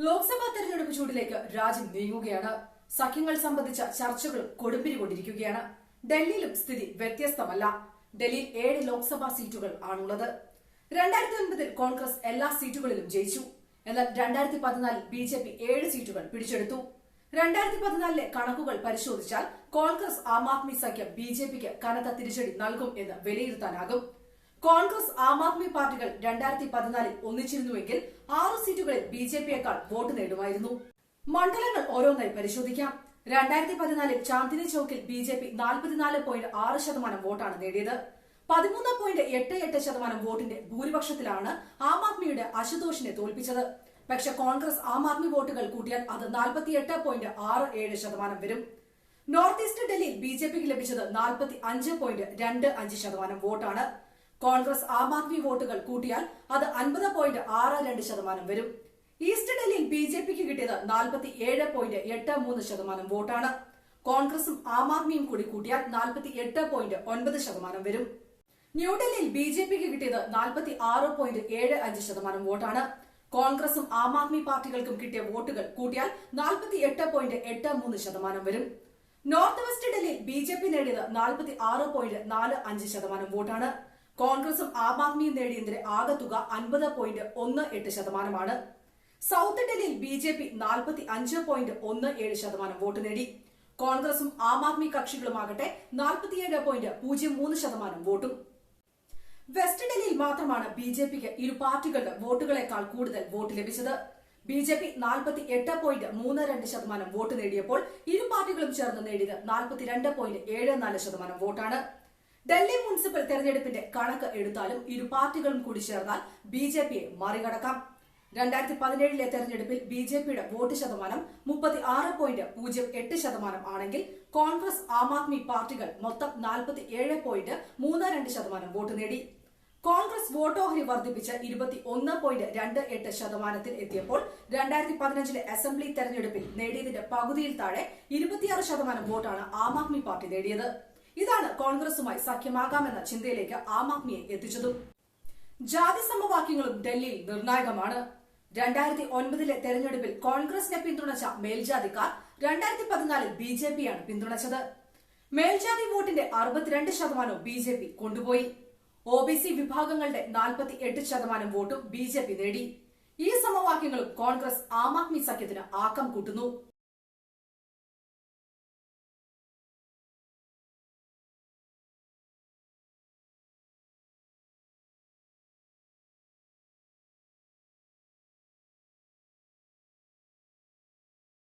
ലോക്സഭാ തെരഞ്ഞെടുപ്പ് ചൂടിലേക്ക് രാജ്യം നീങ്ങുകയാണ്. സഖ്യങ്ങൾ സംബന്ധിച്ച ചർച്ചകളും കൊടുമ്പിരികൊണ്ടിരിക്കുകയാണ്. ഡൽഹിയിലും സ്ഥിതി വ്യത്യസ്തമല്ല. ഡൽഹിയിൽ 7 ലോക്സഭാ സീറ്റുകൾ ആണുള്ളത്. 2009 കോൺഗ്രസ് എല്ലാ സീറ്റുകളിലും ജയിച്ചു. എന്നാൽ 2014 ബിജെപി 7 സീറ്റുകൾ പിടിച്ചെടുത്തു. 2014 കണക്കുകൾ പരിശോധിച്ചാൽ കോൺഗ്രസ് ആം ആദ്മി സഖ്യം ബിജെപിക്ക് കനത്ത തിരിച്ചടി നൽകും എന്ന് വിലയിരുത്താനാകും. കോൺഗ്രസ് ആം ആദ്മി പാർട്ടികൾ 2014 ഒന്നിച്ചിരുന്നുവെങ്കിൽ 6 സീറ്റുകളിൽ ബിജെപിയേക്കാൾ വോട്ട് നേടുമായിരുന്നു. മണ്ഡലങ്ങൾ ഓരോന്നായി പരിശോധിക്കാം. 2014 ചാന്ദിനി ചൌക്കിൽ ബിജെപി 44.6% വോട്ടാണ് നേടിയത്. 13.88% വോട്ടിന്റെ ഭൂരിപക്ഷത്തിലാണ് ആം ആദ്മിയുടെ അശുതോഷിനെ തോൽപ്പിച്ചത്. പക്ഷെ കോൺഗ്രസ് ആം ആദ്മി വോട്ടുകൾ കൂട്ടിയാൽ അത് 48.67% വരും. നോർത്ത് ഈസ്റ്റ് ഡൽഹിയിൽ ബിജെപിക്ക് ലഭിച്ചത് 45.25% വോട്ടാണ്. കോൺഗ്രസ് ആം ആദ്മി വോട്ടുകൾ കൂട്ടിയാൽ അത് 50.62% വരും. ഈസ്റ്റ് ഡൽഹിയിൽ ബിജെപിക്ക് കിട്ടിയത് 47.83% വോട്ടാണ്. കോൺഗ്രസും ആം ആദ്മിയും കൂടി കൂട്ടിയാൽ 48.9% വരും. ന്യൂഡൽഹിയിൽ ബിജെപിക്ക് കിട്ടിയത് 46.75% വോട്ടാണ്. കോൺഗ്രസും ആം ആദ്മി പാർട്ടികൾക്കും കിട്ടിയ വോട്ടുകൾ കൂട്ടിയാൽ 48.83% വരും. നോർത്ത് വെസ്റ്റ് ഡൽഹിയിൽ ബിജെപി നേടിയത് 46.45% വോട്ടാണ്. കോൺഗ്രസും ആം ആദ്മിയും നേടിയതിന്റെ ആകെത്തുക 50.18%. സൌത്ത് ഡൽഹിയിൽ ബിജെപി 45.17% വോട്ട് നേടി. കോൺഗ്രസും ആം ആദ്മി കക്ഷികളുമാകട്ടെ 47.03% വോട്ടും. വെസ്റ്റ് ഡൽഹിയിൽ മാത്രമാണ് ബിജെപിക്ക് ഇരു പാർട്ടികളുടെ വോട്ടുകളെക്കാൾ കൂടുതൽ വോട്ട് ലഭിച്ചത്. ബിജെപി 48.32% വോട്ട് നേടിയപ്പോൾ ഇരു പാർട്ടികളും ചേർന്ന് നേടിയത് 42.74% വോട്ടാണ്. ഡൽഹി മുനിസിപ്പൽ തെരഞ്ഞെടുപ്പിന്റെ കണക്ക് എടുത്താലും ഇരു പാർട്ടികളും കൂടി ചേർന്നാൽ ബിജെപിയെ മറികടക്കാം. 2017 തെരഞ്ഞെടുപ്പിൽ ബിജെപിയുടെ വോട്ട് ശതമാനം 36.08% ആണെങ്കിൽ കോൺഗ്രസ് ആം ആദ്മി പാർട്ടികൾ മൊത്തം 47.32% വോട്ട് നേടി. കോൺഗ്രസ് വോട്ടോഹരി വർദ്ധിപ്പിച്ച് 21.28% എത്തിയപ്പോൾ 2015 അസംബ്ലി തെരഞ്ഞെടുപ്പിൽ നേടിയതിന്റെ പകുതിയിൽ താഴെ 26% വോട്ടാണ് ആം ആദ്മി പാർട്ടി നേടിയത്. ഇതാണ് കോൺഗ്രസുമായി സഖ്യമാകാമെന്ന ചിന്തയിലേക്ക് ആം ആദ്മിയെ എത്തിച്ചതും. ജാതി സമവാക്യങ്ങളും ഡൽഹിയിൽ നിർണായകമാണ്. 2009 തെരഞ്ഞെടുപ്പിൽ കോൺഗ്രസിനെ പിന്തുണച്ച മേൽജാതിക്കാർ 2014 ബിജെപിയാണ് പിന്തുണച്ചത്. മേൽജാതി വോട്ടിന്റെ 62% ബിജെപി കൊണ്ടുപോയി. OBC വിഭാഗങ്ങളുടെ 48% വോട്ടും ബിജെപി നേടി. ഈ സമവാക്യങ്ങളും കോൺഗ്രസ് ആം ആദ്മി സഖ്യത്തിന് ആക്കം കൂട്ടുന്നു.